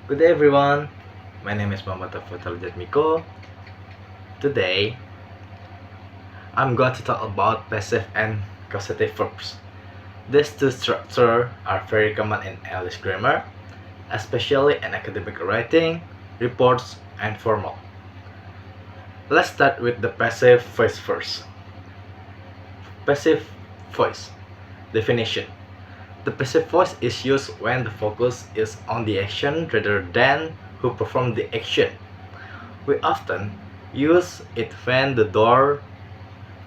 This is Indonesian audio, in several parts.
Good day everyone, my name is Muhammad Fatal Jatmiko. Today, I'm going to talk about passive and causative verbs. These two structures are very common in English grammar, especially in academic writing, reports, and formal. Let's start with the passive voice first. Passive voice definition. The passive voice is used when the focus is on the action rather than who performed the action. We often use it when the door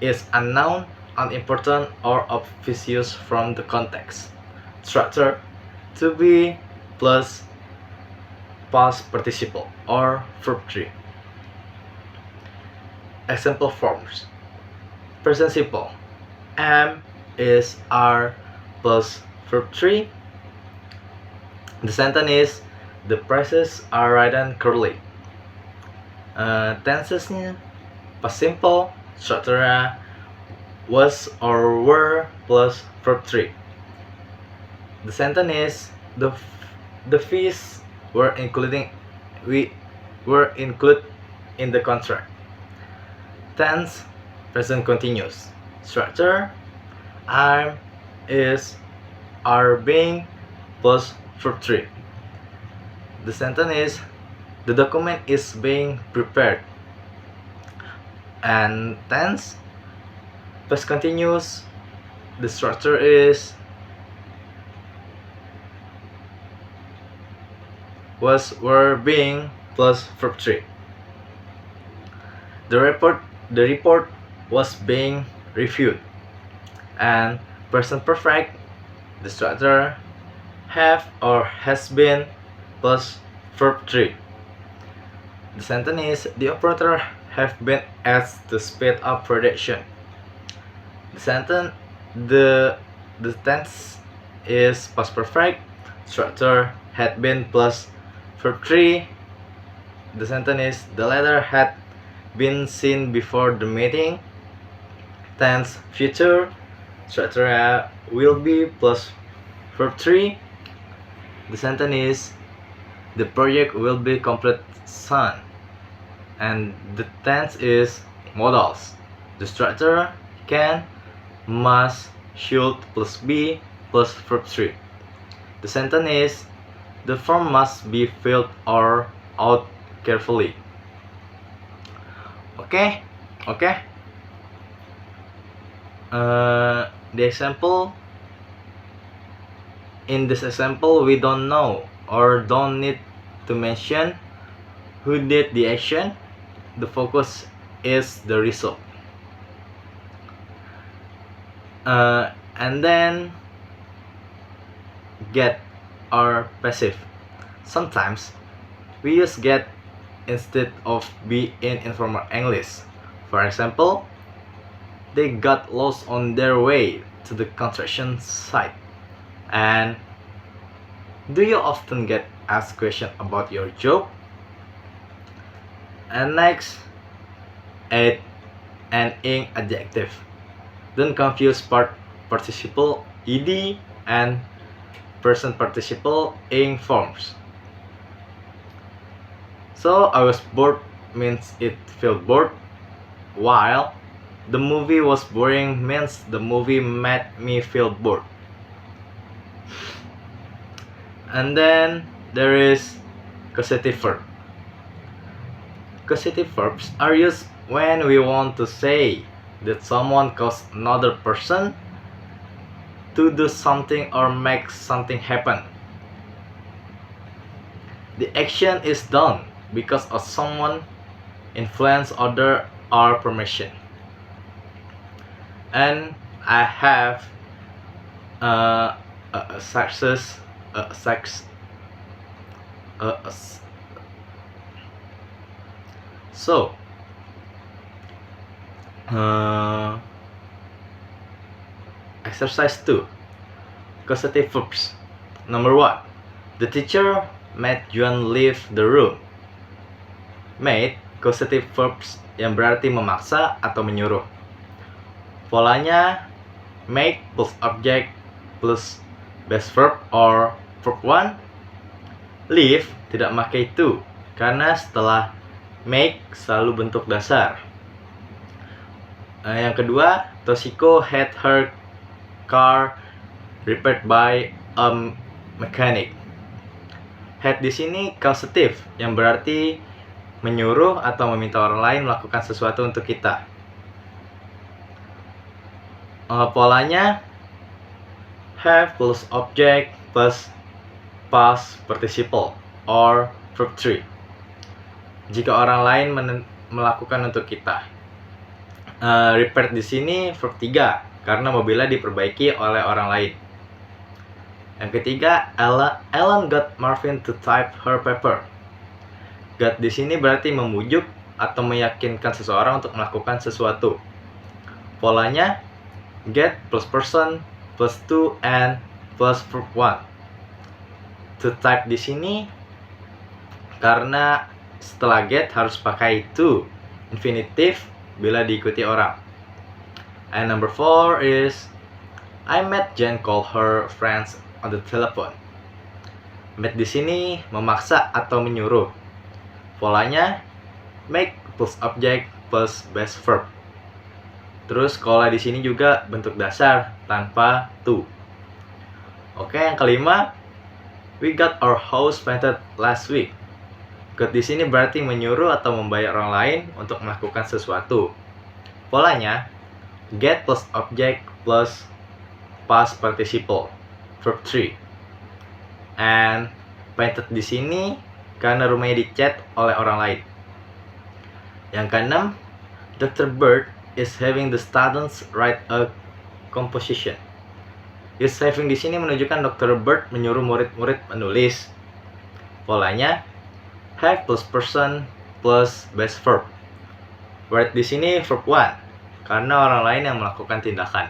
is unknown, unimportant, or obvious from the context. Structure to be plus past participle or verb 3. Example forms. Present simple. Am is are plus verb 3. The sentence is the prices are written curly. Tensesnya past simple, structure was or were plus verb 3. The sentence is the fees were included in the contract. Tense present continuous. Structure I'm is are being plus verb 3. The sentence is the document is being prepared. And tense past continuous, the structure is was were being plus verb 3. The report was being reviewed. And present perfect, the structure have or has been plus verb 3. The sentence is the operator have been at the speed of production. The sentence the tense is past perfect, structure had been plus verb 3. The sentence is the letter had been seen before the meeting. Tense future, structure will be plus verb 3. The sentence is the project will be complete soon. And the tense is modals. The structure can, must, should plus be plus verb 3. The sentence is the form must be filled or out carefully. Okay. The example. In this example, we don't know or don't need to mention who did the action. The focus is the result. And then get or passive. Sometimes we use get instead of be in informal English. For example, they got lost on their way to the construction site. And do you often get asked questions about your job? And next, add an ing adjective. Don't confuse participle ed and present participle ing forms. So I was bored means it felt bored, while the movie was boring means the movie made me feel bored. And then there is causative verb. Causative verbs are used when we want to say that someone caused another person to do something or make something happen. The action is done because of someone influence other or permission. And I have a success so exercise 2, causative verbs. Number 1, the teacher made Juan leave the room. Made causative verbs yang berarti memaksa atau menyuruh. Polanya make plus object plus base verb or verb 1. Live tidak pakai to karena setelah make selalu bentuk dasar. Yang kedua, Toshiko had her car repaired by a mechanic. Had di sini causative yang berarti menyuruh atau meminta orang lain melakukan sesuatu untuk kita. Polanya have plus object plus past participle or verb 3 jika orang lain melakukan untuk kita. Repaired di sini verb 3 karena mobilnya diperbaiki oleh orang lain. Yang ketiga, Ellen got Marvin to type her paper. Got di sini berarti memujuk atau meyakinkan seseorang untuk melakukan sesuatu. Polanya get plus person plus to and plus verb 1. To type di sini karena setelah get harus pakai to infinitive bila diikuti orang. And number 4 is I made Jen call her friends on the telephone. Made di sini memaksa atau menyuruh. Polanya make plus object plus base verb. Terus call di sini juga bentuk dasar tanpa to. Oke, yang kelima, we got our house painted last week. Got di sini berarti menyuruh atau membayar orang lain untuk melakukan sesuatu. Polanya get plus object plus past participle verb 3. And painted di sini karena rumahnya dicat oleh orang lain. Yang keenam, Dr. Bird is having the students write a composition. Is having di sini menunjukkan Dr. Bird menyuruh murid-murid menulis. Polanya have plus person plus base verb. Write di sini verb 1 karena orang lain yang melakukan tindakan.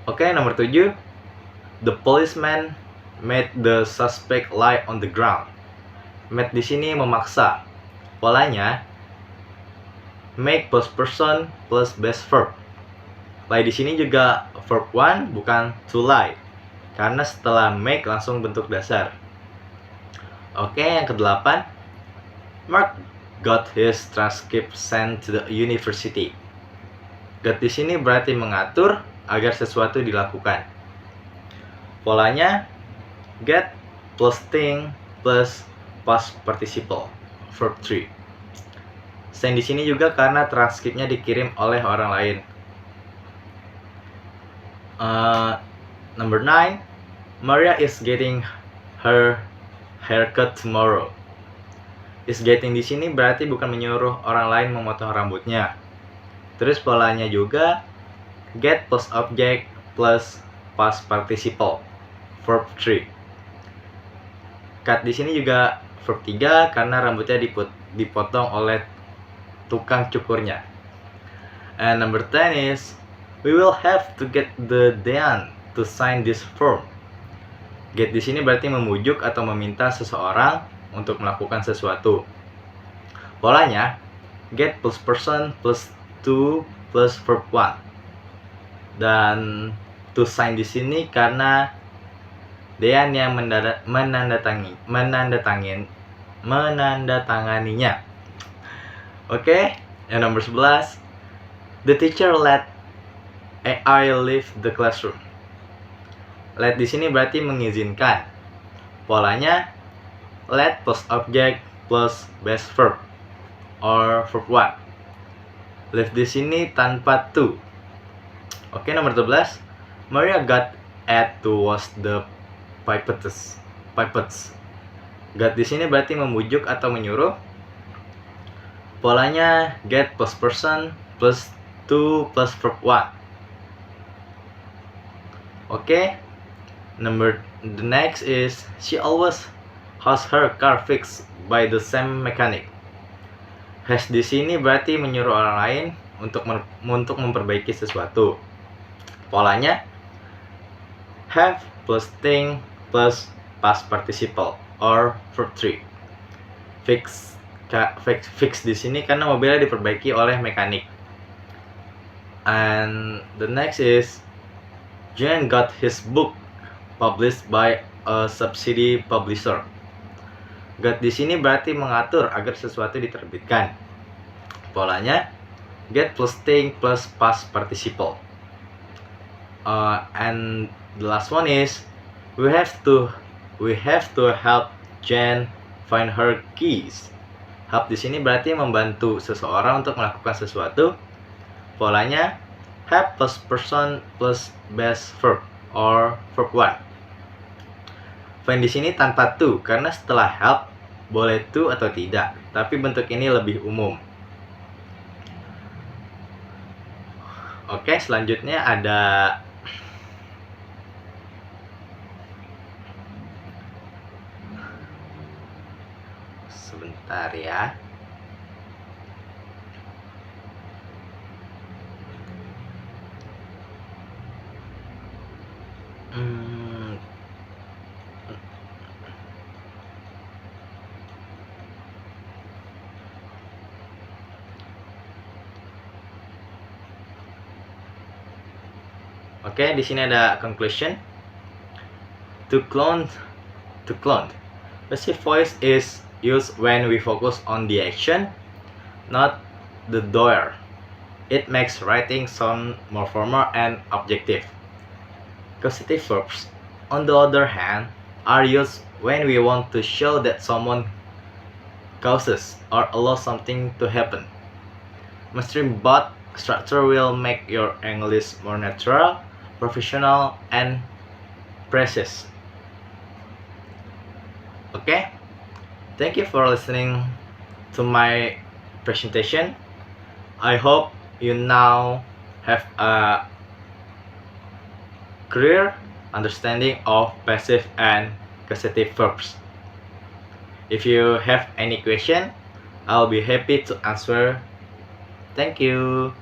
Oke, nomor 7. The policeman made the suspect lie on the ground. Made di sini memaksa. Polanya make plus person plus base verb. Lie di sini juga verb 1 bukan to lie karena setelah make langsung bentuk dasar. Oke, yang ke-8. Mark got his transcript sent to the university. Got di sini berarti mengatur agar sesuatu dilakukan. Polanya get plus thing plus past participle verb 3. Send di sini juga karena transkripnya dikirim oleh orang lain. Number 9. Maria is getting her haircut tomorrow. Is getting di sini berarti bukan menyuruh orang lain memotong rambutnya. Terus polanya juga get plus object plus past participle verb 3. Cut di sini juga verb 3 karena rambutnya dipotong oleh tukang cukurnya. And number 10 is we will have to get the Dean to sign this form. Get di sini berarti memujuk atau meminta seseorang untuk melakukan sesuatu. Polanya get plus person plus to plus verb 1. Dan to sign di sini karena Dean yang menandatanganinya. Oke, yang nomor 11. The teacher let AI leave the classroom. Let di sini berarti mengizinkan. Polanya let plus object plus base verb or verb 1. Leave di sini tanpa to. Oke, nomor 12. Maria got Ed to wash the pipets. Got di sini berarti memujuk atau menyuruh. Polanya get plus person plus to plus verb 1. Oke. The next is she always has her car fixed by the same mechanic. Has di sini berarti menyuruh orang lain untuk memperbaiki sesuatu. Polanya have plus thing plus past participle or verb 3. Fix di sini karena mobilnya diperbaiki oleh mekanik. And the next is Jen got his book published by a subsidy publisher. Get di sini berarti mengatur agar sesuatu diterbitkan. Polanya get plus thing plus past participle. And the last one is we have to help Jen find her keys. Help di sini berarti membantu seseorang untuk melakukan sesuatu. Polanya help plus person plus base verb or verb 1. Find di sini tanpa to karena setelah help boleh to atau tidak, tapi bentuk ini lebih umum. Oke, selanjutnya ada sebentar ya. Oke, di sini ada conclusion. To clone. Passive voice is used when we focus on the action, not the doer. It makes writing sound more formal and objective. Causative verbs, on the other hand, are used when we want to show that someone causes or allows something to happen. Mastering both structure will make your English more natural, professional, and precise. Okay? Thank you for listening to my presentation. I hope you now have a clear understanding of passive and causative verbs. If you have any question, I'll be happy to answer. Thank you.